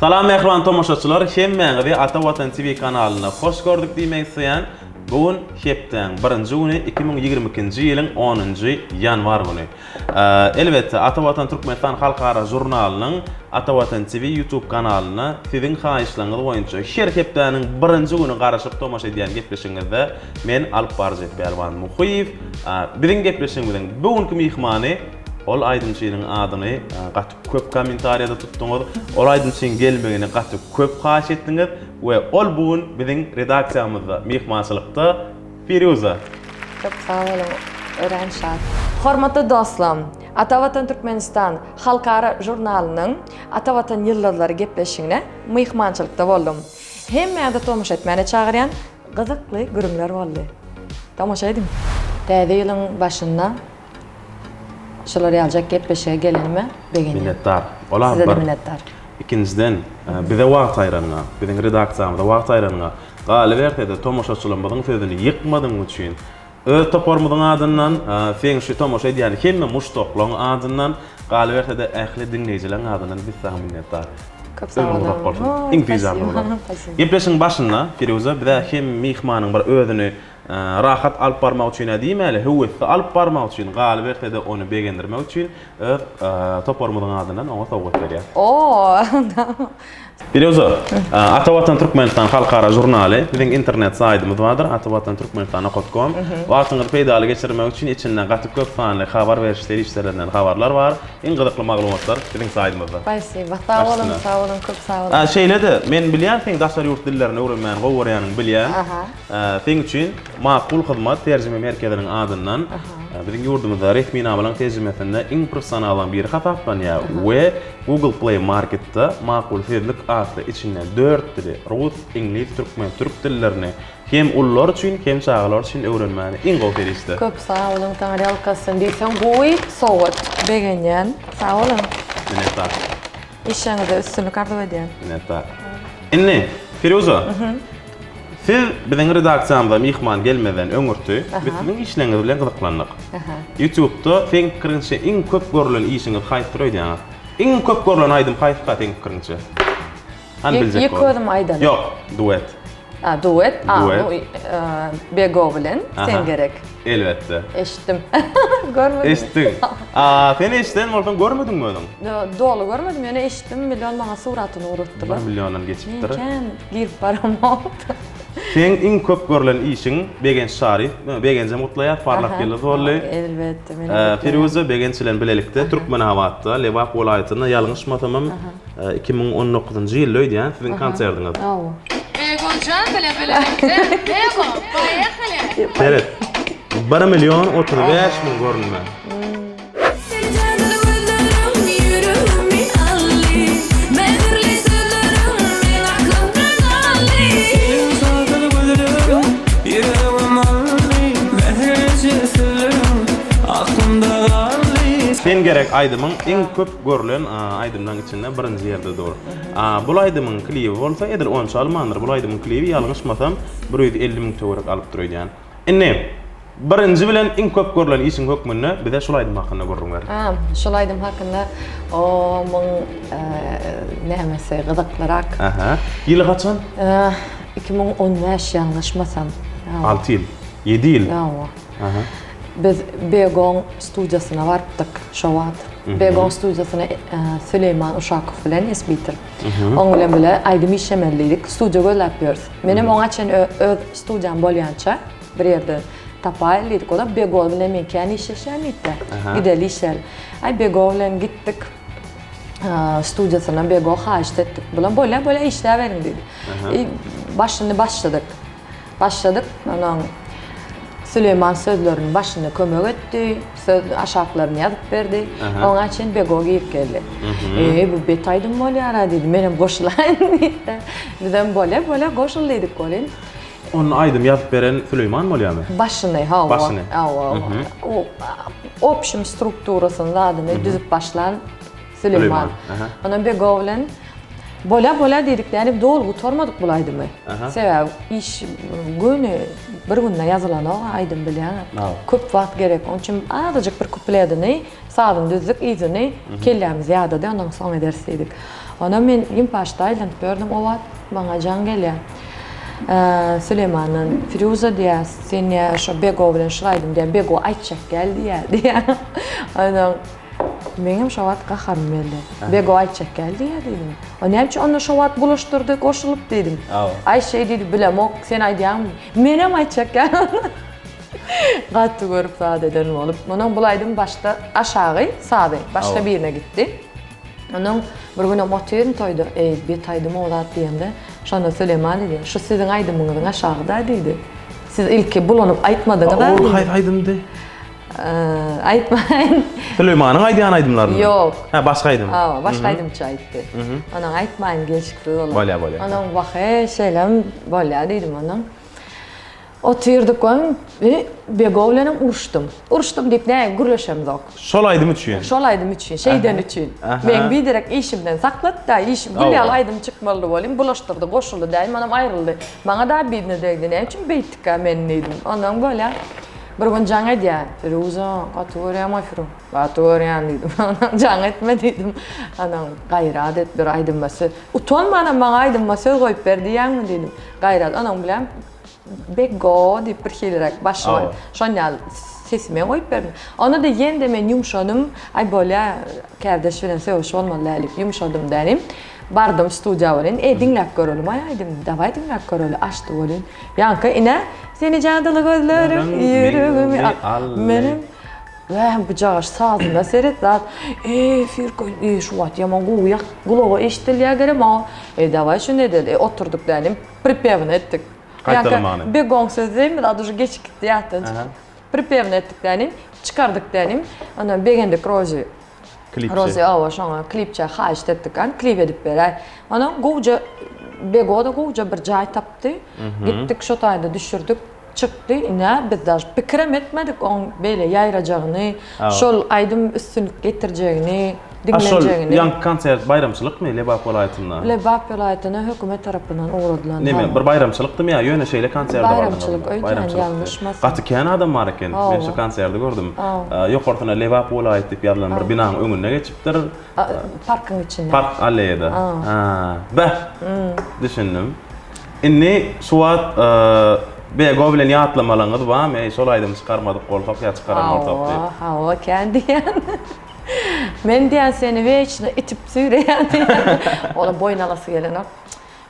Salam mehriban tomoşaçylar, hemmeňizi Ata Watan TV kanalyna hoş gördük diýmek isleýän. Bugün hepden 1-nji güni 2022-nji ýylyň 10-njy ýanwar güni. Elbetde Ata Watan Türkmenistan halkara jurnalynyň Ata Watan TV YouTube kanalyna siziň haýyşlaryňyz boýunça her hepdeniň 1-nji güni garaşyp tomoşa edýän gepleşiňizde men alyp barjak Belwan Muhyýew. Biziň gepleşiňimiziň bugünkü mihmany ol aydınçynyň adyny gaty köp kommentariýada tutduňyz. Ol aydınçyň gelmegini gaty köp haýyş etdiňiz we ol bugün biziň redaksiýamyzda mehmançylykda Firuza. Çok sağ olun öğrençler. Hormatly dostlarım, Ata Watan Türkmenistan halkara jurnalynyň Ata Watan ýyllarlary gepleşiňine mehmançylykda boldum. Hemmäňde tomoşa etmäne çagyrýan gyzykly gürümler boldy. Tomoşa edin. Täze ýylyň başynda şolar ýaljak gepleşige gelenime begendim. Minnettar. Olar Size de bar. minnettar. İkinciden bize wagt aýranyňa, biziň redaksiýamyzda wagt aýranyňa galy berdi tomoşaçylarymyzyň sözüni ýykmadyň üçin öz topormyzyň adyndan sen şu tomoşa edýän hemme muşdoklaryň adyndan galy berdi ähli dinleýijileriň adyndan biz sana minnettar. Köp sağ olun. İntizarly bolar. Gepleşiň başynda Firuza bize hem mehmanyň bir özüni rahat alyp barmak üçin diýmeli, höwetli alyp barmak üçin galy berdi onu begendirmek üçin öz topormyzyň adyndan oňa sowgat berýär. Oo. Firuza, Ata Watan Türkmenistan halkara jurnaly, biziň internet saýtymyz bardyr, atawatanturkmenistan.com. Wagtyňyzy peýdaly geçirmek üçin içinden gaty köp sanly habar berişleri işlerinden habarlar bar. Iň gyzykly maglumatlar biziň saýtymyzda. Spasiba. Sağ olun, köp sağ olun. Şeýlede, men bilýän sen daşary ýurt dillerini öwrenmän gowurýanyň bilýän. Sen üçin makul hyzmat terjime merkeziniň adyndan biziň ýurdumyzda resmi nam bilen terjimesinde iň professional bir hataplanýar we Google Play Market'ta makul sözlük adlı içinden 4 dili, Rus, İngiliz, Türkmen, Türk dillerini hem ullar üçün hem çağlar üçün öwrenmäni iň gowy terişdi. Köp sağ olun, taňry alkasyn diýsem gowy sowat begenýän. Sağ olun. Minnettar. İşiniňizde üstünlük arzu edýän. Minnettar. Inni, Firuza. Siz biziň redaksiýamyzda mehman gelmeden öňürtü, biz siziň işleriňiz bilen gyzyklandyk. YouTube'da sen kirinçe iň köp görülen işiňiz haýsyr öýdýäňiz? Iň köp görülen aýdym haýsy teň kirinçe? Han biljek. Ýeködüm aýdan. Ýok, duet. Duet. Bego bilen sen gerek. Elbetde. Eşitdim. Görmedim. Eşitdiň. Sen eşitden bolsan görmediňmi özüň? Dolu görmedim, ýöne eşitdim, milyon maňa suratyny urutdylar. 1 milyondan geçipdir. Ken girip baram oldu. Sen iň köp görülen işiň Begen Şarif, Begenje Mutlaýat parlak ýyly boldy. Elbetde. Firuza Begençilen bilelikde Türkmen Hawatda, Lebap welaýatyna ýalňyşmatamam 2019-njy ýyl öýdýän siziň konsertiňiz. Begoncan bilelikde. Bego, baýahaly. Evet. 1 milyon 35 min görünme. Sen gerek aydymyň iň köp görülen aydymlaryň içinden birinji ýerde dur. Bul aydymyň klibi bolsa edil 10 almandyr. Bul aydymyň klibi ýalňyşmasam 150 min töwerek alyp durýan. Inni birinji bilen iň köp görülen işiň hökmünde bize şol aydym hakynda görürler. Şol aydym hakynda o muň nämesi gyzyklyrak. Ýyly kaçan? 2015 ýalňyşmasam. 6 ýyl, 7 ýyl. Biz Begon studiýasyna bardyk şo wagt. Begon studiýasyna Süleyman Uşakow bilen esbitir. Oň bilen bile aýdym işemeliydik. Studiýa göläp ýörüz. Menem oňa çen öz studiýam bolýança bir ýerde tapaýlydyk. O da Begon bilen mekän işleşýärdi. Gideli işler. Begon bilen gitdik. Studiýasyna Begon haýyş etdik. Bulan bolýa işler berin dedi. Başladyk. Onuň Süleyman sözlerinin başını kömek etdi, söz aşağılarını yazıp verdi. Onun için Bego giyip geldi. Bu betaydım bolýar dedi, menem goşulayın dedi. Bizden böyle goşulaydık golin. Onun aydym yazıp beren Süleyman mı oluyormy? Başını, Başını. O opşum strukturasyny adını düzüp başlan Süleyman. Onun Bego bilen Bola dediklerini dolgu tormadık bulaydı mı? Aha. Sebep iş günü bir günde yazılan o aydın bilen. Bravo. Köp vakt gerek. Onun için azıcık bir kupledini, sağdım düzlük izini kellemiz yağda da ondan sonra derseydik. Ona men ilk başta Tayland gördüm o vaxt bana can geldi. Süleyman'ın Firuza diye sen ya şu Bego bilen şiraydım diye Bego aytacak geldi ya diye. Ona benim şu vaxt qaharım geldi. Bego aytacak geldi ya dedim. O ne için onu şu vaxt buluşturdu koşulup dedim. Ayşe dedi bilem ok sen aydiyan menem aytacak geldi. Gatı görüp sadeden olup. Onun bulaydım başta aşağı sağdı. Başka birine gitti. Onun bir gün motorun toydu. Bir taydım oğlat diyende. Şuna Süleyman dedi. Şu sizin aydımınızın aşağıda dedi. Siz ilk bulanıp aytmadınız da. O haydım de. Aytmayın. Süleyman'ın aydiyan aydımlarını. Yok. Ha başka aydım. Aa, başka aydım aytdı. Onun aytmayın geçikti olur. Böyle. Onun bakı şeylem böyle dedim onun. Oturduk on, Begov'la uruştum deyip ne gürleşemiz yok. Şol aydım için. Şol aydım için, şeyden için. Ben bir direkt işimden saklat da işim gülyal aydım çıkmalı olayım, bulaştırdı, koşuldu deyim, anam ayrıldı. Bana da birine değdi ne için beyttik ha men neydim. Ondan böyle bir gün can ediyor. Firuza, katı öğrenme Firu. Katı öğren dedim. Ondan can etme dedim. Anam gayret et bir aydınması. Utanma anam bana aydınması koyup verdi yan mı dedim. Gayret anam bilem. Bego deyip bir şeylerek başıma şonyal sesime koyup verdim. Onu da yen men yumuşadım. Ay böyle kardeş bilen sevmiş olmalı elip yumuşadım derim. Bardım stüdyoya olin. Dinlep görelim. Ay dedim. Davay dinlep görelim. Açtı olin. Yankı ine seni candalı gözlerim yüreğimi benim. Ve bıçağı sağzında seyret zat. Firko şu vat yaman guyak. Gulağı eşitil ya gerem o. Davay şu ne dedi. Oturduk derim. Pripevini ettik. Kaytalım bir gong sözleyeyim mi? Daha doğrusu geç gitti yahtın. Pripevini ettik dedim. Çıkardık dedim. Ondan beğendik Rozi. Rozi ava şuna klipçe haşt ettik. Klip edip beray. Ondan goğuca Bego'da goğuca bir cay taptı. Gittik şu tayda düşürdük. Çıktı. Ne biz de pikrem etmedik on böyle yayracağını. Şol aydım üstünlük getireceğini. Aşol yan konser bayramçılık mı Lebap vilayetinde? Lebap vilayetine hükümet tarafından uğradılar. Ne bir bayramçılıktı mı ya? Yöne şeyle konserde vardı. Bayramçılık öyle yanlış mı? Katı kene adam var eken. Ben şu konserde gördüm. Yok ortana Lebap vilayet deyip yazılan bir binanın önüne geçiptir. Parkın içinde. Park alleyede. Be. Düşündüm. İnni suat Bego bilen yatlamalarınız var mı? Sol aydım çıkarmadık kolpak ya çıkaramadık deyip. Hava kendi yani. Men diyen seni ve içine itip süreyen diyen. Onun boynalası gelen o.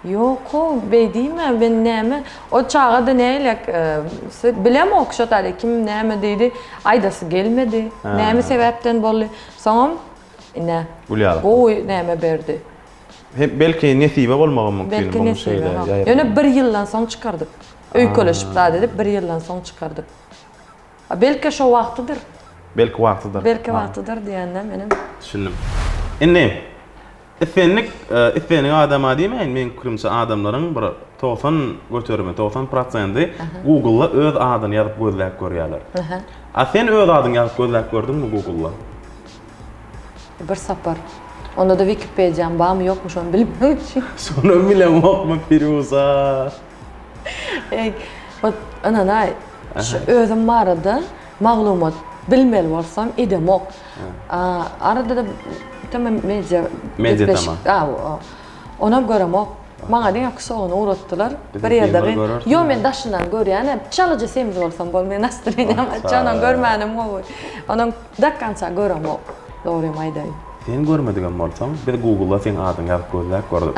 Yok o bey değil mi? Ben neyme? O çağda neyle? Bilem o kuşataydı. Kim neyme deydi? Aydası gelmedi. Neyme sebepten bollu. Sonra ne? Ulyala. O neyme berdi. Hep belki nesibe olmağı mümkün belki bu şeyde. Yani bir yıldan sonra çıkardık. Öyküleşip daha dedik, bir yıldan sonra çıkardık. Belki şu vaktidir. Belki vaktidir. Belki vaktidir diyenler benim. Düşündüm. İnni, İfenlik adama demeyin, men kurimsa adamların bir 90 götürme, 90% Google'da öz adını yazıp gözlep görüyorlar. Sen öz adını yazıp gözlep gördün mü Google'da? Bir sapar. Onda da Wikipedia'm bağım yokmuş onu bilmem için. Sonra bilem yok mu Firuza? Ananay, özüm vardı, mağlumat bilmeli olsam idem ok. Arada da tamam medya tamam. Ona göre ok. Bana diye kısa onu uğrattılar. Bir yerde yo men daşından görüyorum. Çalıcı semiz olsam bol men astırayım ama çalan görmenim o. Onun dakkansa görem ok. Doğru maydayım. Sen görmediğin olsam bir Google'da sen adını yazıp gözlep gördüm.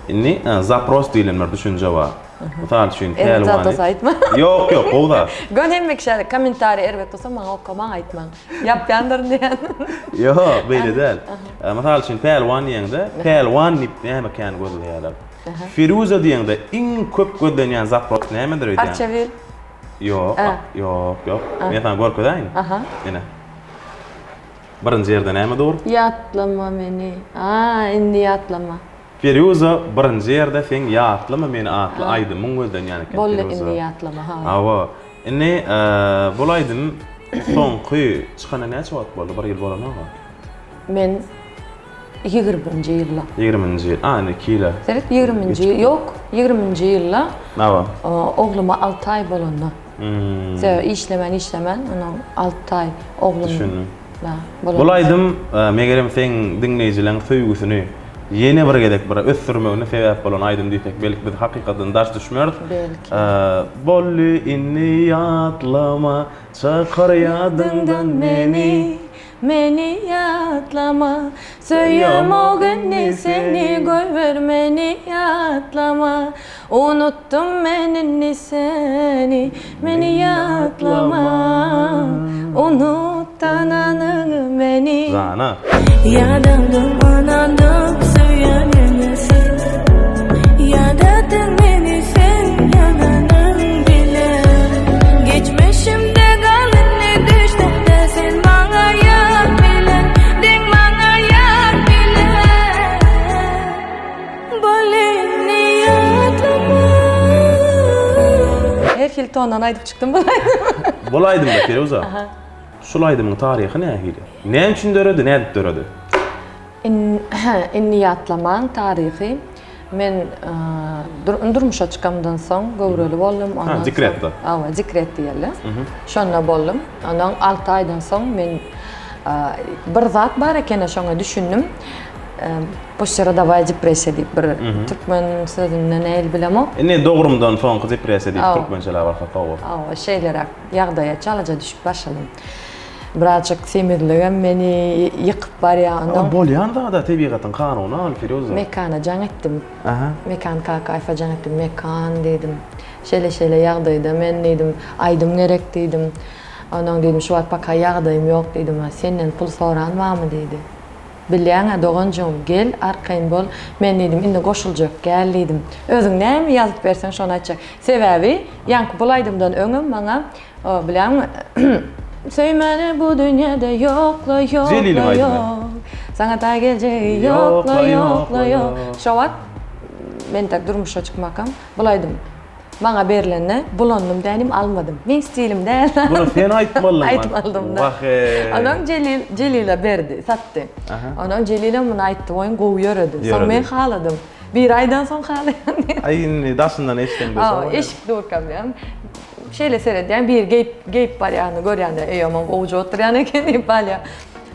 İnni zapros diyelimler düşünce var. Misal üçün pelvani. Evet, aytma. Yok, o da. Gönhemek şey, komentari evet olsa bana okuma aytma. Yap yandır diyen. Yok, böyle değil. Misal üçün pelvan diyende, pelvan ne mekan gözleyeler. Firuza diyende en köp gözlenen zapros nemedir öyle? Arçevil. Yok. Ben sana görküdeyim. Yine. Birinci yerde neme doğru? Yatlama beni. Indi yatlama. Firuza birinci yerde sen yatlama meni atla aydımın gözden yani. Bolle indi yatlama. Ava. İnni bulaydım son kuyu çıkana ne çavat boldu? Bir yıl bolana mı? Men 20-nji ýylda. 20-nji ýyl. Ani 2 ýyla. Seret 20-nji ýok, 20-nji ýylda Nawa? ogluma 6 ay bolanda. İşlemen, onun 6 ay oğlum. Düşündüm. Da, Bulaydym, megerem sen dinleýijileň söýgüsini ýene bir gedek bir ösürmegine sebäp bolan aýdym diýsek, belki biz hakykatdan daş düşmýärdi. Bolly inni ýatlama, çakar ýadyndan meni yatlama, söýem o günni seni göýber meni yatlama, unuttum menini seni, meni yatlama, unut ananı meni. Zana. Yadadım ananım söýemeni sen, yadadın meni sen, yananım bile, geçmişimde galın ne düştü de sen bana yak bile, den bana yak bile, bolini yatlama. Her hil tondan aydıp çıktım bulaydım. Bulaydym da Firuza. Şulaydymyň taryhy nähili? Näme üçin döredi, nädip döredi? Inni yatlamaň taryhy men durmuşa çykamdan soň göwreli boldum. Zikretdi. Awa zikretdi ýaly. Şonda boldum. Ondan 6 aýdan soň men bir zat bar eken şoňa düşündüm. Postçerada depressiýa diýip bir türkmen sözünden näil bilemok. Ne dogrumdan soňky depressiýa diýip türkmençeler barka tawar. Awa şeýlere ýagdaýa çalaja düşüp başladym. Birazcık semirligem meni yıkıp barýan. Bolýan da tabigatyň kanuny al Firuza. Mekana jan etdim. Mekan kayfa jan etdim. Mekan dedim. Şeýle ýagdaýda men dedim, aýdym gerek dedim. Onaň dedim, şu wagt paka ýagdaýym ýok dedim. Senden pul soranmamy dedi. Bilýän doganjym gel arkaýyn bol. Men dedim, indi goşuljak gel dedim. Özüň näme ýazyp berseň şonu aýtjak. Sebäbi ýanky bulaydymdan öňüm maňa bilýänmi? Söymeni bu dünyada yokla yok. Sana da gelecek yokla. Şovat men tak durmuşa çıkmakam. Bulaydım. Bana berilende bulandım dedim almadım. Men stilim däl. Bunu sen aýtmalyň. Aýtmalym da. Onaň Celila berdi, satdy. Onaň Celila muny aýtdy, oýun gowy ýöredi. Soň men haladym. Bir aýdan soň halaýan. Aýyn daşyndan eşden bolsa. Eşik durkam ýa. Şeýle seredýän bir geyip barýany görýände, ýaman gowja oturýan eken diýip balya.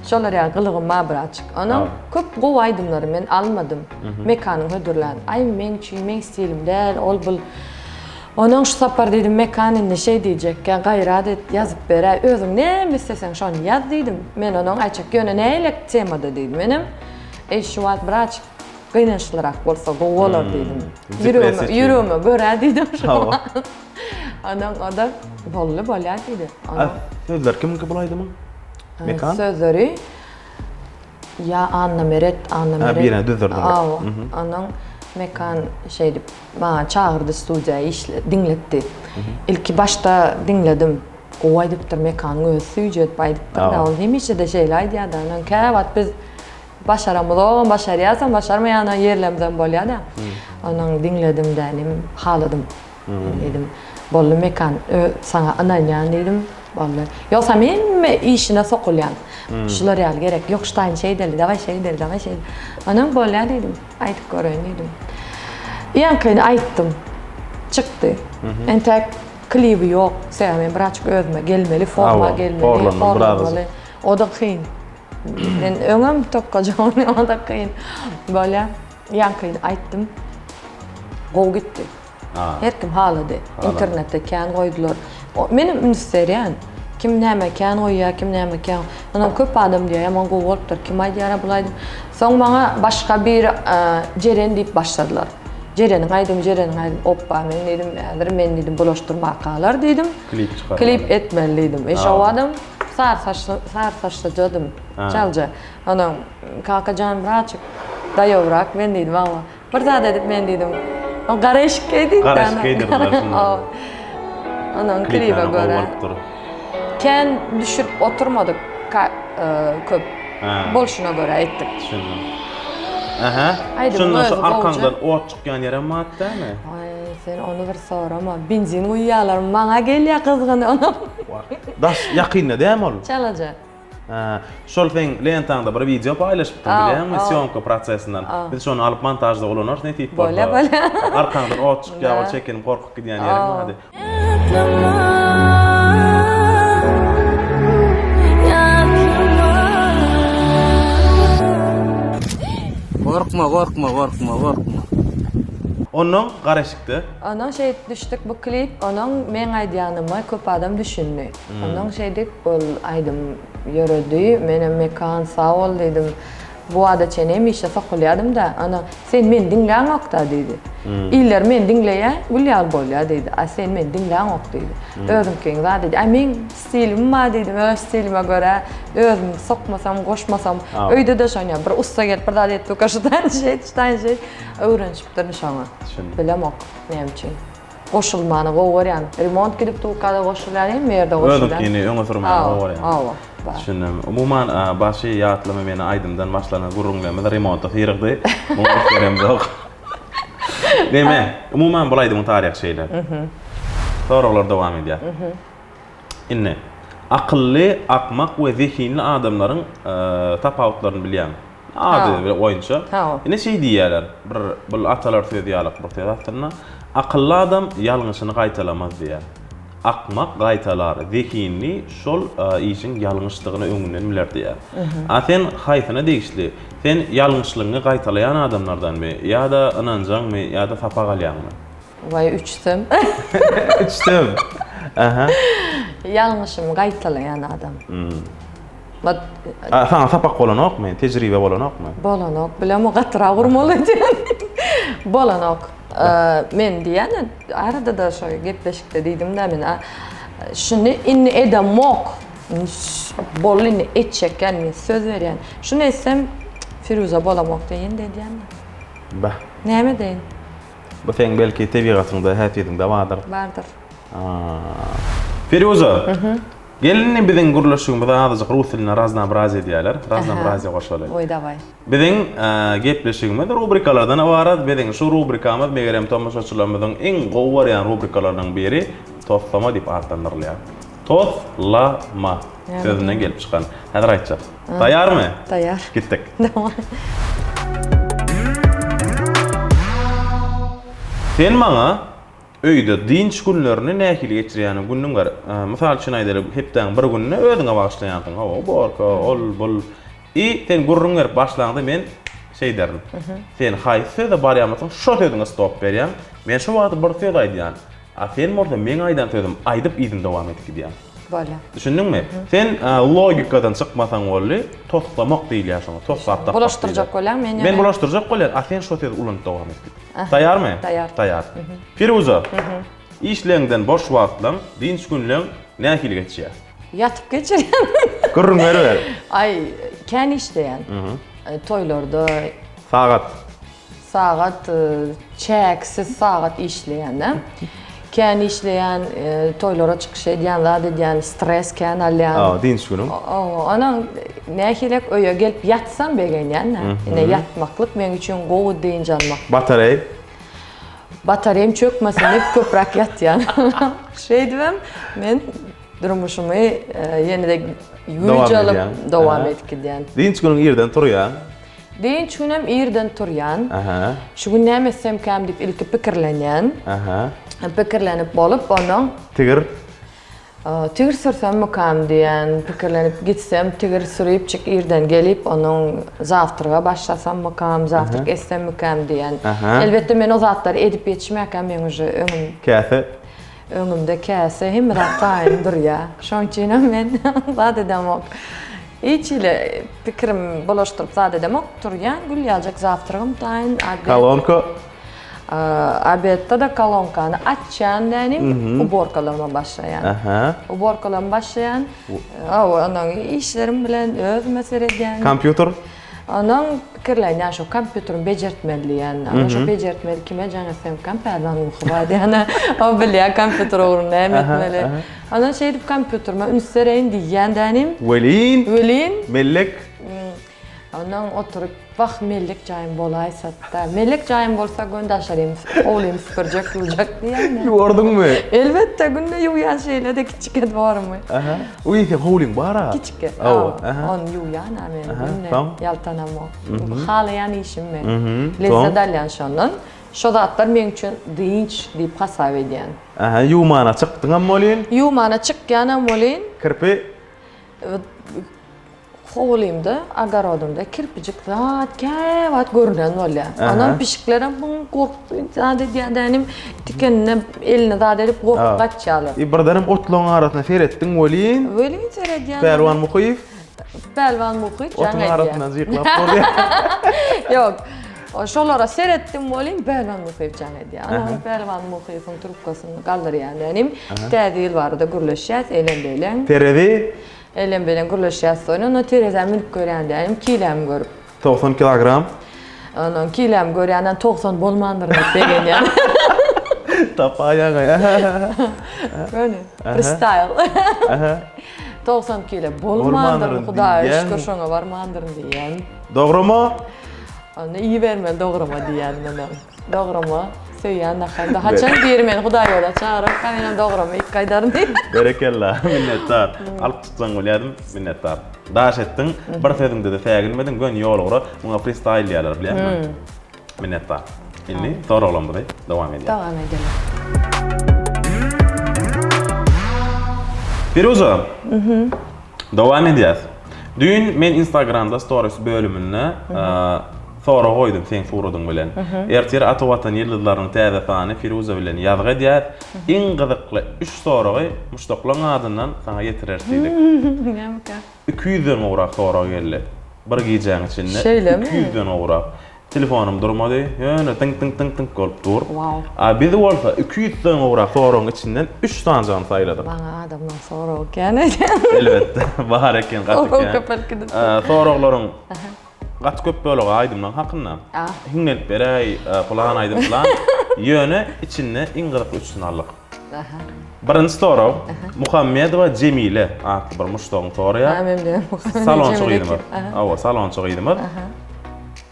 Şolar ýa gylygym ma bir açyk. Ana köp gow aýdymlary men almadym. Mekanyň hödürlän. Ay men stilim däl, ol bul. Onaň şu sapar dedim, mekan indi şey diýjek, gaýrat et, ýazyp berä. Özüň näme isteseň şonu ýaz diýdim. Men onaň aýtjak, ýöne näle temada diýdim menim. Şu wagt bir açyk gynançlyrak bolsa gow bolar diýdim. Ýürüme görä diýdim şu. Adam bolýar diýdi. Sözler kimki bulaydymy? Mekan? Sözleri ya Anna Meret. Birine düzdürdüm. Onaň mekan şey dip bana çağırdı studiýa dinletdi. İlki başta dinledim. Gowy aýdypdyr mekanyň öz süýjet aýdypdyr. Ol hemişe de şeýle aýdýar da. Onaň käwat biz başaramyz, başarýarsam, başarmaýan ýerlerimizden bolýar da. Onaň dinledim dänim, haladym. Dedim. Bolly mekan sana ananyan dedim. Bolly. Ýoksa men işine sokulýan. Şular ýaly gerek. Ýok ştaýyn şeýdeli, daway şeýdeli. Onaň bolýar dedim. Aýdyp görýän dedim. Ýankyny aýtdym. Çykdy. Entek klibi ýok. Sen birazçyk özüme gelmeli, forma gelmeli. O da kyn. Men öňüm topkajan, o da kyn. Bolýar. Ýankyny aýtdym. Gow gitdi. Her kim haladı. İnternette kän goýdular. Menim ünseriýän. Kim näme kän goýýar, kim näme kän. Onaň köp adam diýär, ýaman gowy bolupdyr. Kim aýdýar bulaydym. Soň maňa başga bir jeren diýip başladylar. Jereniň aýdym. Oppa men dedim, men dedim bulaşdyrmak galar dedim. Klip etmeli dedim. Şo adam sar saçly jadym. Çalja. Onaň kakajan braçyk daýowrak men dedim, "Walla." Bir zat edip men dedim. O garaşkaydı. Onaň klibe görä. Ken düşürüp oturmadyk köp. Bolşuna görä etdik. Şondan şu arkandan ot çykýan ýere matdämi? Sen onu bir sorama. Benzin uýýarlar, maňa gelýär kızgyn ona. Daş ýakynda däme ol? Çalaja. Şol sen lentanda bir video paylaşıptın bilen syomka prosesinden. Biz şonu alıp montajda ulanır ne tip boldy. Böyle. Arkandan ot çık ýaly çekenim korkup gidýän ýerim hadi. Korkma. Onun garaşykdy. Onun şey düştük bu klip, onun men aýdýanymy köp adam düşündi. Onun şeydik bol aýdym ýöredi, mene mekan sağ ol dedim. Bu ada çenem işe sokulýadym da, ana sen men dinläň okda dedi. İller men dinleýä, gülýär bolýar dedi. A sen men dinläň ok dedi. Özüm keň zat dedi. Ay men stilim ma dedim, öz stilime göre özüm sokmasam, goşmasam, öýde de şoňa bir usta gelip bir zat etdi, kaşydan şey, öwrenşip durmuşam. Bilem ok, näme üçin. Goşulmany gowurýan. Remont gidip tukada goşulýar, hem ýerde goşulýar. Özüm kini öňe sürmäni gowurýan. Awa. Düşündüm. Umuman başy ýatlama meni aýdymdan başlanan gurrunglama remonta ýyrgdy. Muňa berem ýok. Deme, umuman bulaýdy bu taryh şeýler. Soralar dowam edýär. Inne akylly, akmak we zehinli adamlaryň tapawutlaryny bilýän. Ady bir oýunça. Ine şey diýerler. Bir atalar söz ýalyk bir täzatdyna. Akylly adam ýalňyşyny gaýtalamaz diýär. Akmak gaýtalar, zehinli şol işin ýalňyşlygyny öňünden biler diýär. Sen haýsyna degişli. Sen ýalňyşlygyny gaýtalayan adamlardanmy ýa-da ananjaňmy ýa-da sapa galýanmy? Vay üçtüm. Üçtüm. Aha. Ýalňyşymy gaýtalayan adam. Sana sapak bolanokmy, tejribe bolanokmy? Bolanok, bilem o gatyra gurmaly diýen. Bolanok. Men diýen, arada da şoý gepleşikde diýdim da men şunu inni edamok. Bolini etçeken men söz berýän. Şunu etsem Firuza bolamok diýen diýen. Bah. Näme diýen? Bu sen belki tebigatynda, häsiýetinde bardyr. Bardyr. Firuza. Gelin biziň guruluşymyza azajyk rus diline raznobrazy diýerler. Raznobrazy goşaly. Oy davay. Biziň gepleşigimiz rubrikalardan ibarat. Biziň şu rubrikamyz megerem tamaşaçylarymyzyň eň gowurýan rubrikalarından biri toslama diýip adlandyrylýar. Toslama sözünden gelip çykan. Häzir aýtjak. Taýarmy? Taýar. Gitdik. Tamam. Sen maňa öýde dinç günlerini nähili geçirýäni günüň bar. Mysal üçin aýdylap hepden bir günni özüňe bagşlaýansyň. Borka, ol, bol. Sen gurrun berip başlandy men şey derim. Sen haýsy da barýamasyň, şo sözüňe stop berýän. Men şu wagt bir söz aýdýan. Sen morda men aýdan sözüm aýdyp ýygyň dowam etdik diýän. Bolýar. Düşündiňmi? Sen logikadan çykmasaň boldy, toslamak diýilýär şoňa. Toslapda. Bulaşdyrjak bolan men. Men bulaşdyrjak bolýar. Sen şo söz ulanıp dowam etdik. Taýarmy? Taýar. Firuza. İşleňden boş wagtlaň, dinç günleň nähili geçýär? Yatıp geçirýän. Gurrun berber. Ay, kän işleýän. Toýlarda sagat çeksiz sagat işleýän. Kän işleýän, toýlara çykyş edýän, zat edýän, stres kän alýan. Dinç günüm. Onan nähilek öýe gelip yatsam begenýän. Ine yatmaklyk men üçin gowy deýinje almak. Bataryam çökmesin hep köprak yatýan. Şey diýem, men durmuşumy ýene-de ýujalyp dowam etdirýän. Dinç günüň ýerden turýan. Dinç günem ýerden turýan. Şu gün näme etsem käm diýip ilki pikirlenýän. Pikirlenip bolup onuň tigir sürsem mükam diýen, pikirlenip gitsem tigir sürüp çyk ýerden gelip onuň zawtryga başlasam mükam, zawtryk etsem mükam diýen. Elbetde men o zatlary edip ýetişmäkem men uje öňümde käse hem rahatyn durýar. Şoň üçin men zat edemok. Hiçile pikirim bulaştırıp zat edemok turýan, gülýäjek zawtrygym taýyn. Kolonka. Abetta da kolonkany açýan dänim, uborkalarma başlaýan. Uborkalarma başlaýan. Onuň işlerim bilen öz mesele edýän. Kompýuter. Onuň pikirlenýän şo kompýuteryň bejertmedligän. Ana şo bejertmeli kime jaňasem kompýuterden ukyba diýen. O bilýär kompýuter ugrun näme etmeli. Ana şey diýip kompýuterime ünslereýin diýen dänim. Welin. Welin. Mellek. Onuň oturup Bak mellek jayım bolaysatda. Mellek jayım bolsa göndaşarım. Oğlum süpürcek kılacak diye. Yordun mu? Elbette günde yuyan şeyle de küçük var mı? Aha. Uy, sen howling bara. Küçük. Oh, aha. On yuyan amen günde. tamam. Yaltanamo. Halayan işim mi? Mhm, Lezzet alyan şondan. Şu zatlar men üçün dinç deyip hasab ediyen. Aha, yumana çıktın amma olin. Yumana çıkyan molin. Kirpi. Hovlimda, agarodumda kirpicik zat kevat görünen bolya. Anam pişiklerim bunu korktu. Zade diyanim tikenine eline zade edip korkup kaçalı. Birdarim otlağın arasına seyrettin olin. Böyle seyrediyen. Pervan Muhayif. Pelvan muhit Otlağın can arasına zıklap durdu. Yok. O şolara seyrettim bolin pelvan muhit can ediyor. Anam pelvan muhitin trubkasını kaldırıyan benim. Tədil vardı gürleşyat eğlendeyle. Teredi. Elen bilen gürleşyat sonra onu terezem minip görən benim kilem görüp. 90 kilogram. Onun kilem görəndən 90 bolmandırın degen yani. Tapa ayağı. Böyle freestyle. 90 kilo bolmandırın Hudaýa şükür şoňa barmandyryn diýen. Doğru mu? Onu iyi verme doğrama diýen menä. Doğrama söýän nähände haçan bermen Hudaýa da çağırıp kanynam doğrama ilk gaýdaryn diýen. Berekellah, minnettar. Alıp tutsan bolýadym, minnettar. Daş ettin, bir sözüňde de sägilmedin, gön ýolgura, muňa freestyle diýerler, bilýärmi? Minnettar. Inni soraglamy, dowam edýär. Dowam edelim. Firuza. Dowam edýär. Dün men Instagramda stories bölümünde sonra koydum sen sorudun bilen. Ertir Atawatan ýyldyzlarynyň täze sany Firuza bilen ýazgy edýär. Iň gyzykly 3 soragy muştaklaň adyndan sana ýetirersidik. 200-den ograk sora geldi. Bir giýjäň içinde Şeýlemi? 200-den ograk. Telefonum durmady. Ýöne tink tink tink tink bolup dur. Wow. A biz bolsa 200-den ograk soragyň içinden 3 tanyjany saýladyk. Bana adamdan sonra okýan. Elbetde, bahar eken, gat Soraw eken. köpelki de. Soraglaryň gat köp bölegi aýdymdan hakynda. Hiňnelip beräý, pulan aýdym plan. Ýöne içinde iň gyzykly 3-sini aldyk. Birinji soraw Muhammedowa Jemile atly bir muştagyň soraýa. Amen bilen. Salonçy gydym. Awa, salonçy gydym.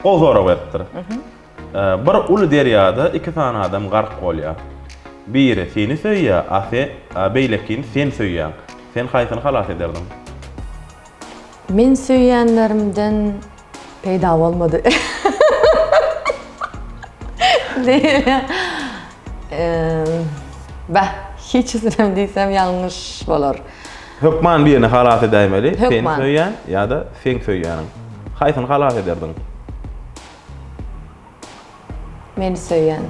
O soraw beripdir. Bir uly derýada 2 tane adam gark bolýar. Biri seni söýýär, afe beýlekin sen söýýär. Sen haýsyny halas ederdim? Men söýýänlerimden peýda bolmady. Diýe. Hiç izlem diýsem ýalňyş bolar. Hökman birini halas edämeli. Sen Hökman. söýýän ýa-da sen söýýäniň. Haýsyny halas ederdin? Meni söýýän.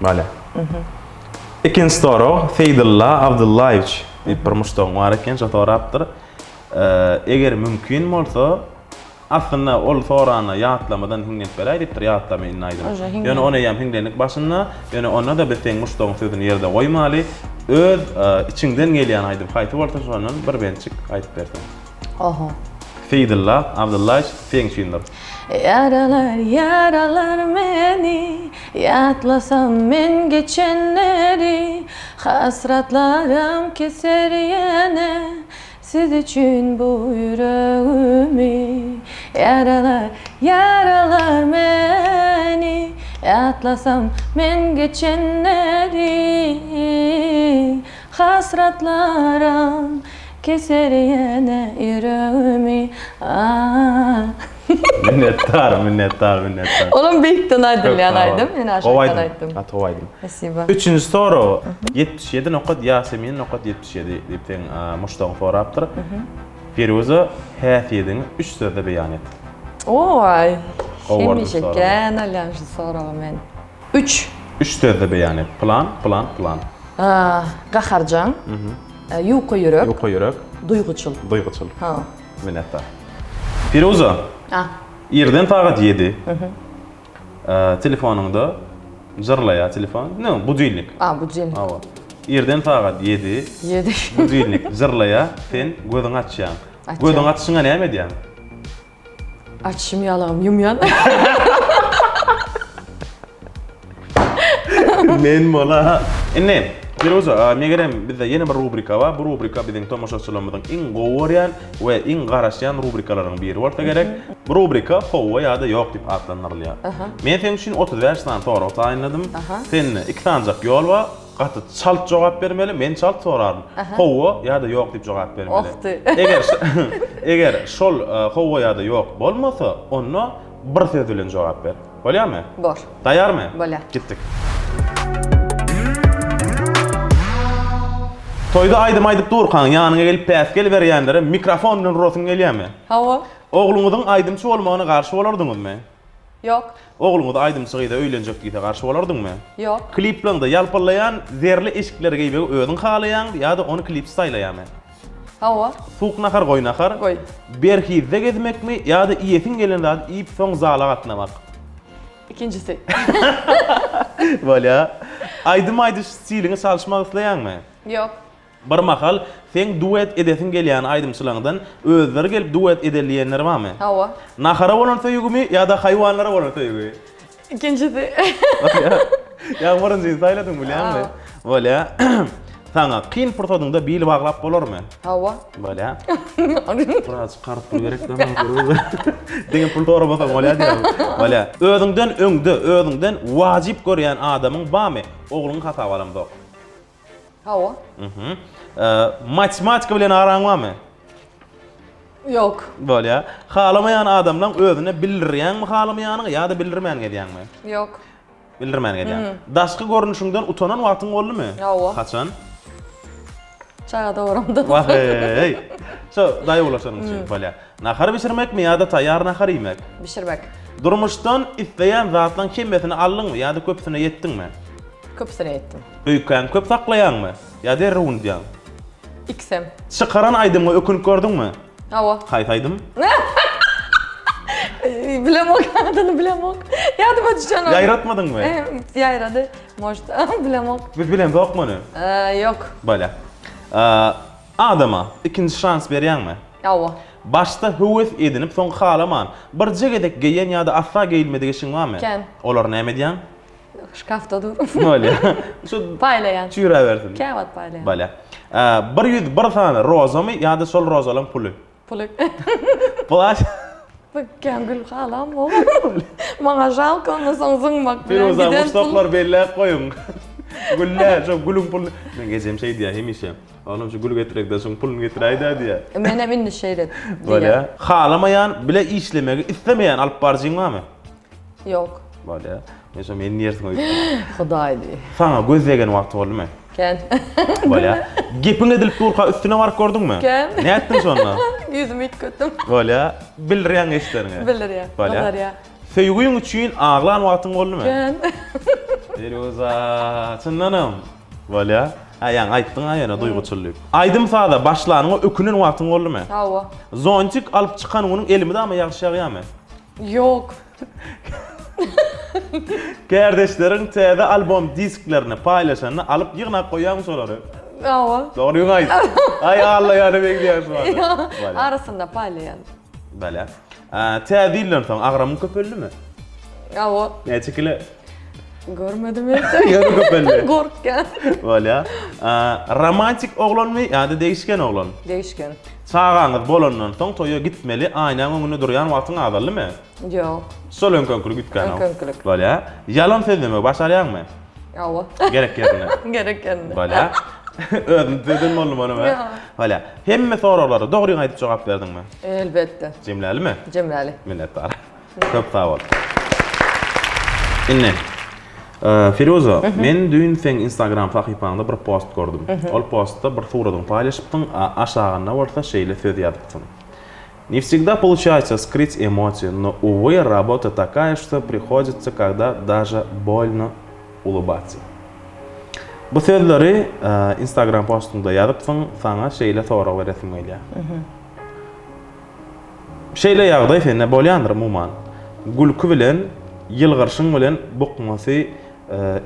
Bale. İkinci soru Seydullah Abdullayeviç bir muştagyň bar eken, şo sorapdyr. Eger mümkin bolsa aslında ol sorany ýatlamadan hiňnelip beräýdir, ýatlama innaýdyr. Ýöne ona ýam hiňlenlik başynda, ýöne ona da beteň muştagyň sözüni ýerde goýmaly, öz içiňden gelýän aýdyp haýty bolsa şonun bir bençik aýdyp bersen. Oho. Seydullah Abdullayeviç sen şindir. Yaralar yaralar meni, yatlasam men geçenleri, hasratlarım keser yine, siz için bu yüreğimi. Yaralar yaralar meni, yatlasam men geçenleri, hasratlarım keser yine yüreğimi. Minnettar. Oğlum büyükten aydın, men aşağıdan aydım. Tovaydym. Spasiba. Üçüncü soru 77 nokat Yasemin nokat 77 diýip muştagyň sorapdyr. Firuza häsiýetini 3 sözde beýan et. Oy. O vardı Şemişe sonra. gen alyanjy soragy men. 3. 3 sözde beýan et. Plan. Gaharjan. Ýuky ýürek, Ýoka ýürek, duýguçyl. duýguçyl. Ha. Minnettar. Firuza, Ah. ýerden sagat 7. Telefonuňda jyrlaýa telefon. No, budilnik. Bu jin. Awa. Ýerden sagat 7. 7. Budilnik jyrlaýa, sen gözüňi açýan. Gözüňi açyşyňa näme diýän? Açşym ýalagym ýumýan. Men mola. Enne, Firuza, megerem bizde yeni bir rubrika var. Bu rubrika bizim tomoşaçylarymyzyň iň gowurýan we iň garaşýan rubrikalaryň biri bolsa gerek. Bu rubrika howa ýa-da ýok diýip adlandyrylýar. Men seň üçin 35 sany tory taýynladym. Sen iki tanjak ýol bar. Gaty çalt jogap bermeli, men çalt sorarym. Howa ýa-da ýok diýip jogap bermeli. Okdy. Eger şol howa ýa-da ýok bolmasa, onu bir söz bilen jogap ber. Bolýarmy? Bor. Taýýarmy? Bolýar. Gitdik. Toyda aydyp durkan ýanyňa gelip päs gelberýänlere mikrofon bilen rosun gelýärmi? Hawa? Oğluňyzyň aýdymçy bolmagyna garşy bolardyňyzmy? Yok. Oğluňyzy aýdymçygyda öýlenjek diýip garşy bolardyňmy? Yok. Kliplerinde ýalpalaýan zerli eşikleri giýip özüň halaýan ýa-da onu klip staýlaýarmy? Hawa? Suq nahar goý nahar. Goý. Berhizde gezmekmi ýa-da iýesin gelende iýip soň zala gatnamak? İkincisi. Bolýa. Aýdym stiliňi salşmak isleýärmi? Yok. Bir mahal sen duet edesin gelýän aýdymçylardan özleri gelip duet edelýänler barmy? Hawa? Nahara bolan söýgümi ýa-da haýwanlara bolan söýgümi? İkincisi. Ya morunjy saýladyň bilýärmi? Bolýa. Sana qyn pursadyňda bili baglap bolarmy? Hawa? Bolýa. Biraz garip bir gerek de var. Diňe pul tory bolsa bolýar diýär. Bolýa. Özüňden öňde, özüňden wajyp görýän adamyň barmy? Ogluň hata balamdy. Hawa? Matematika bilen araň barmy? Yok. Bolýa. Halamayan adamlaň özüne bildirýänmi halamaýanyny ýa-da bildirmän gedýänmi? Yok. Bildirmän gedýän. Daşky görnüşiňden utanan wagtyň boldymy? Hawa? Kaçan? Çağa doğramda. Vay. So, daýy bolaşanyň üçin bolýa. Nahar bişirmekmi ýa-da taýýar nahar ýemek? Bişirmek. Durmuşdan isleýän zatlaň kemmesini aldyňmy ýa-da köpsine ýetdiňmi? Köpsüne ettim. Öýkän köp saklaýanmy? Ýa-da ruň diýän? İksem. Çıkaran aydymmy ökünüp gördüňmi? Hawa? Haýtaýdym. Bilemok, adını bilemok. Yardım edeceğim. Ýaýratmadyňmy? Ýaýrady. Может, bilemok. Biz bilen dokmany. Yok. Bolýa. Adama ikinji şans berýänmi? Hawa? Başta höwes edinip soň halaman bir jegedek geýen ýa-da asla geýilmedi geçiň barmy? Ken. Olar näme diýän? Şkafta dur. Bolýa. Şu Paylayan. çüýre bersin. Käwat paylayan. Bolýa. 101 tane rozamy ýa-da şol rozalaryň puly. Puluk. Plaş. Bakkan gül halam o. Maňa jalk onu soňzyň bak. Firuza mustaqlar belläp goýun. Güller, şu gülüň pul. Men gejem şey diýär hemişe. Oğlum şu gül getirek de soň pulunu getiräýdi diýär. Mene minni şeýret. Bolýa. Halamayan bile işlemegi istemeýän alyp barjyň barmy? Yok. Bolýa. Men şu meni ýersiň oýdy. Hudaýdy. Sana gözlegen wagt boldymy? Ken. Bolýa. Gepin edilip durka üstüne baryp gördüňmi? Ken. Näetdiň şonda? Yüzümü ilk kötüm. Bolýa. Bildirýän eşlerini. Bilir ya. Bolýa. Ya. Söýgüň üçin aglan wagtyň boldymy? Ken. Firuza, çyndanam. Bolýa. Aýan aýtdyň aýana duýguçylyk. Aýdym sada başlanyňa ökünen wagtyň boldymy? Hawa? Zonçyk alyp çykan onuň elimi däme ýagşy ýagýarmy? Yok. Kardeşleriň täze albom disklerini paýlaşanyny alyp ýygnap goýýarmy şolary? Hawa? Dogry aýt. Ay Allah ýa-da beglýär şu anda. Arasında paylayan. Bolýa. Täze ýyllar soň agramyň köpelimi? Hawa? Näçikile? Görmedim hiç. Ýa-da köpelli. Gorkkan. Bolýa. Romantik oglanmy ýa-da değişken oglan? Değişken. Çağaňyz bolandan soň toýa gitmeli, aýnaň öňünde durýan wagtyň agdalymy? Yok. Sol öňkönkülük gitken. Öňkönkülük. Bolýa. Yalan sözlemek başarýarmy? Hawa? Gerek ýerine. Gereken. Bolýa. Özüm dedin bolmy many? Ya. Bolýa. Hemme soraglary dogry aýdyp jogap berdiňmi? Elbette. Jemlälimi? Cemrali. Minnettar. Köp sag bol. Inne. Firuza, men dün sen Instagram sahypaňda bir post gördüm. Ol postda bir suradyň paýlaşypdyň, aşagyna bolsa şeýle söz ýazypdyň. Не всегда получается скрыть эмоции, но, увы, работа такая, что приходится, когда даже больно улыбаться. Bu sözleri Instagram postunda ýazypdyň, sana şeýle sorag beresim gelýär. Şeýle ýagdaý sende bolýandyr umuman. Gülkü bilen, ýylgyrşyň bilen bukmasy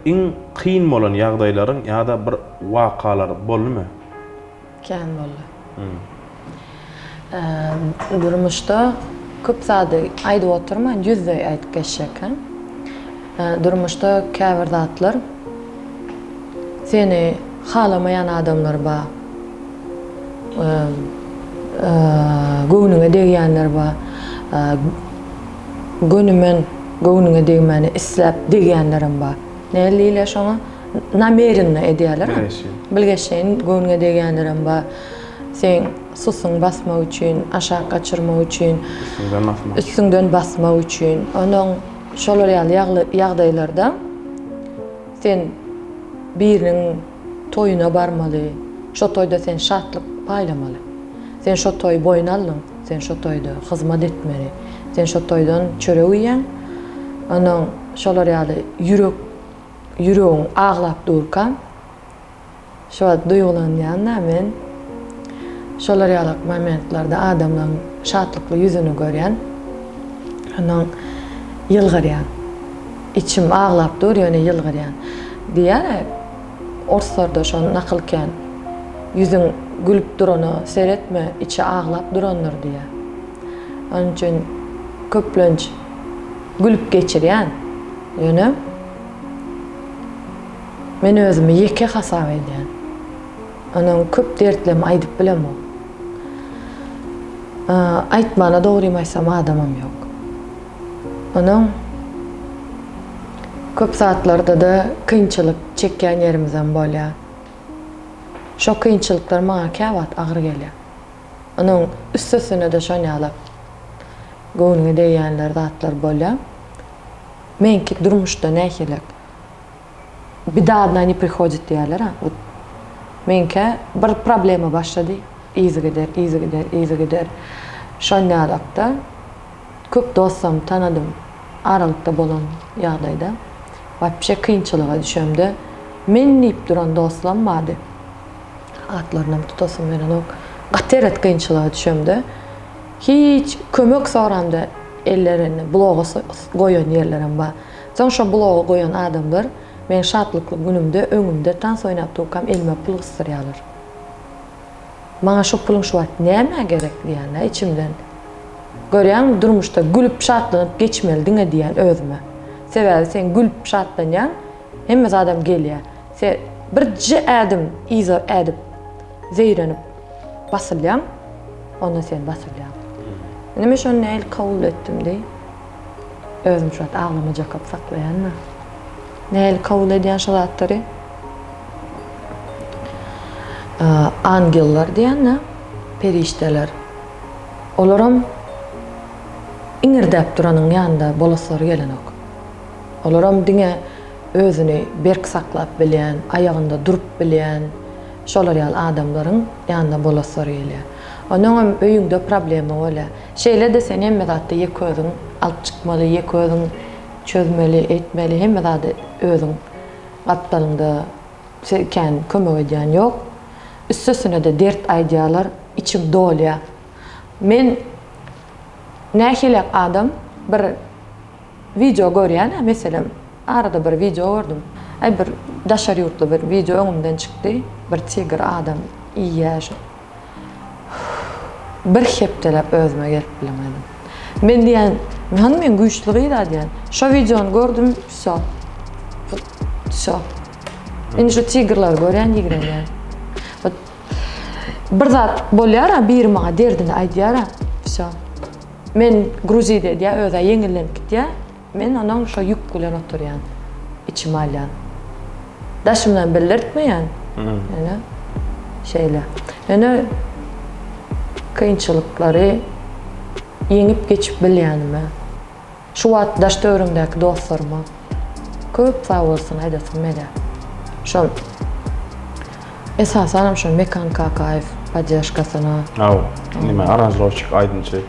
iň kyn bolan ýagdaýlaryň ýa-da bir wakalar boldymy? Ken boldy. Durmuşda köp sady aýdyp oturman, ýüzde aýdyp geçýärken. Durmuşda käbir zatlar seni halamayan adamlar ba. Göwnüňe degenler ba. Göwnüňe degmeni isläp degenlerim ba. Näliyle şoňa namerinle edýärler. Bilgeşen göwnüňe degenlerim ba. Sen susuň basma üçin, aşağı kaçırma üçin, üstünden basma üçin, onuň şolar ýagdaýlarda sen biriniň toyuna barmaly. Şo toyda sen şatlyk paýlamaly. Sen şo toy boyun aldyň, sen şo toyda hyzmat etmeli. Sen şo toydan çörek uýan, onuň şolar ýüregiň ağlap durkan, şo duýgulanýan men şolar ýalyk momentlarda adamlaryň şatlykly ýüzüni görýän, onuň ýylgyrýan. İçim ağlap dur, ýöne ýylgyrýan. Diýär, orslarda şonu nakylken, ýüzüň gülüp durany seretme, içi ağlap duranlar diýär. Onun üçin köplenç gülüp geçirýän. Ýöne men özümi ýeke hasap edýän. Onuň köp dertlemi aýdyp bilemok. Aýtmana dogry aýsam adamam ýok. Onuň köp saatlarda da kynçylyk çekýän yerimizden bolýar. Şo kynçylyklar maňa käwat agyr gelýär. Onuň üstesine de şonýalap göwnüňe deýänler zatlar bolýar. Menki durmuşda nähilek bidadna не приходит diýerler ha. Menke bir problema başlady. Izy gider. Şonýalykda köp dostum tanadym. Aralykda bolan ýagdaýda wapşe kynçylyga düşemde men diýip duran dostlarym bardy. Atlaryny tutasym menen ok. Gateret kynçylyga düşemde hiç kömek soranda ellerini bloga goýan ýerlerim bar. Soň şo bloga goýan adamlar men şatlykly günümde öňümde tans oýnap durkam elime pul gysdyrýarlar. Maňa şo puluň şu wagt näme gerek diýenler içimden. Görýän durmuşda gülüp şatlanyp geçmelidiňe diýen özüme. Sebäbi sen gülüp şatlanýan, hemme adam gelýär. Sen bir adam iza edip zeýrenip basylýan, onda sen basylýan. Nime şonu näil kabul etdim diýip özüm şu wagt aglama jakap saklaýanna. Näil kabul edýän şo zatlary angellar diýenler, perişteler. Olaram iňirdäp duranyň ýanynda bolasary gelenok. Olaram diňe özüni berk saklap bilýän, aýagynda durup bilýän şolar ýaly adamlaryň ýanynda bolasary gelýär. Onuň öýüňde problemi bolýar. Şeýle de sen hemme zatda ýek özüň alyp çykmaly, ýek özüň çözmeli, etmeli, hemme zatda özüň gatdalyňda sen kömek edýän ýok. Üstesine de dert aýdýarlar, içim dolýar. Men nähilek adam bir video görýän, meselem arada bir video gördüm. Bir daşary ýurtly bir video öňümden çykdy. Bir tiger adam iýýär. Bir hepdelep özüme gelip bilemedim. Men diýen, men güýçlügi da diýen. Şo videony gördüm, şo. Indi şu tigerler görýän ýigrenýär. Bir zat bolýar, bir maňa derdini aýdýar. Şo. Men Gruziyada diýär, öze ýeňillenip gitýär. Men onuň şo ýük bilen oturýan, içim alýan. Daşymdan bildirtmeýän. Ýani şeýle. Ýani kynçylyklary ýeňip geçip bilýänime. Şu wagt daş döwrümdäki dostlaryma köp sag bolsun aýdasym mele. Şo esasan şo Mekan Kakaev поддержкасына. Nime aranjировщик aýdynçy.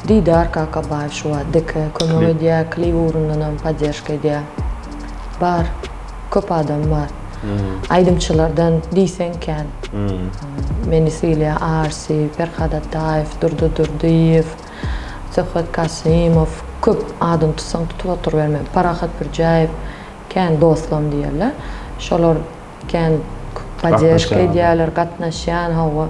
Didar Kakabaev şu wagt kömek edýär, klip urundan поддержка edýär. Bar, köp adam bar. Aýdymçylardan diýsenken. Menisile Arsi, Ferhat Ataev, Durdu Durduyev, Söhbet Kasimov, köp adam tutsaň tutup oturberme. Parahat Birjaev, kän dostlarym diýerler. Şolar kän поддержка edýärler, gatnaşýan hawa.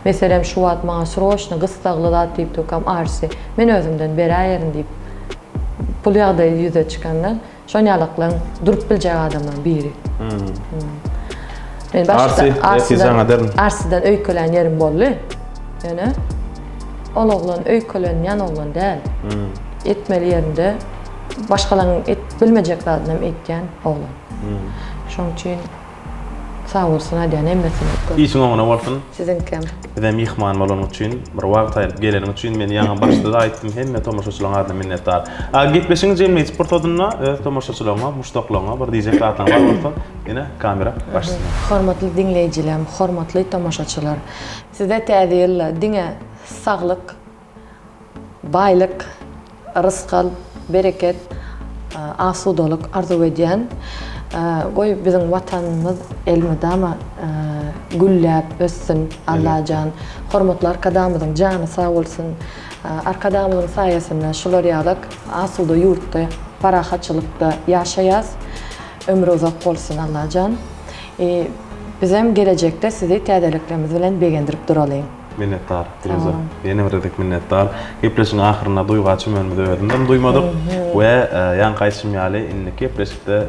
Meselem şu wagt maňa sroşna gystagly zat diýip tokam Arsi. Men özümden beräýerin diýip pul ýagdaýy ýüze çykandan şonýalyklaryň durup biljek adamdan biri. Men Arsi, Tizan Adern. Arsidan öýkelen yerim boldy. Yani olaglan öýkelenýän oglan däl. Etmeli yerinde başgalaryň bilmejek zadyny etýän oglan. Şoň üçin sağ bolsun aýdýan emmesini. Işin oňuna bolsun. Sizin kim? Bizem mihman bolan üçin, bir wagt aýryp gelenin üçin men ýa-da başda da aýtdym, hemme tomoşaçylaryň adyna minnetdar. Gitmeşiňiz jemleýiz sportadyna, tomoşaçylaryňa, muşdaklaryňa bir diýjek zatlar bar bolsa, ýene kamera başlaýar. Hormatly dinleýijiler, hormatly tomoşaçylar. Sizde täze ýylla diňe saglyk, baýlyk, rızkal, bereket, asudalyk arzu edýän, goý biziň watanymyz elmedama güllläp össün Allahan. Hormatly arkadamyzyň jany sag bolsun. Arkadamyzyň saýasynda şular ýalyk asuda ýurtda, parahatçylykda ýaşaýas. Ömrü uzak bolsun Allahan. Bizem gelecekde sizi täzeliklerimiz bilen begendirip duralyň. Minnetdar, Firuza. Ýene bir edek minnetdar. Gepleşiň ahyryna duýgaçy mönmüde öwründüm, duýmadyk we ýan gaýtşym ýaly indi gepleşikde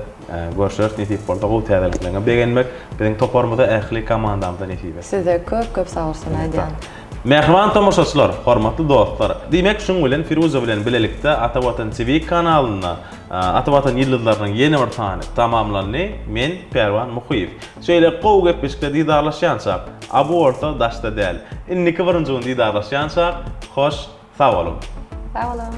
görüşýär netip boldy. Bu täzeliklerine begenmek biziň toparmada ähli komandamda netip. Size köp sag bolsun aýdýan. Mehriban tomoşaçylar, hormatly dostlar. Dimek şuň bilen Firuza bilen bilelikde Ata Watan TV kanalyna Ata Watan ýyldyzlarynyň ýeni bir tany tamamlandy. Men Perwan Muhyýew. Şeýle gowy gepleşikde diýdarlaşýançak, abu orta daşda däl. Inniki birinji gün diýdarlaşýançak, hoş, sag bolun. Sag bolun.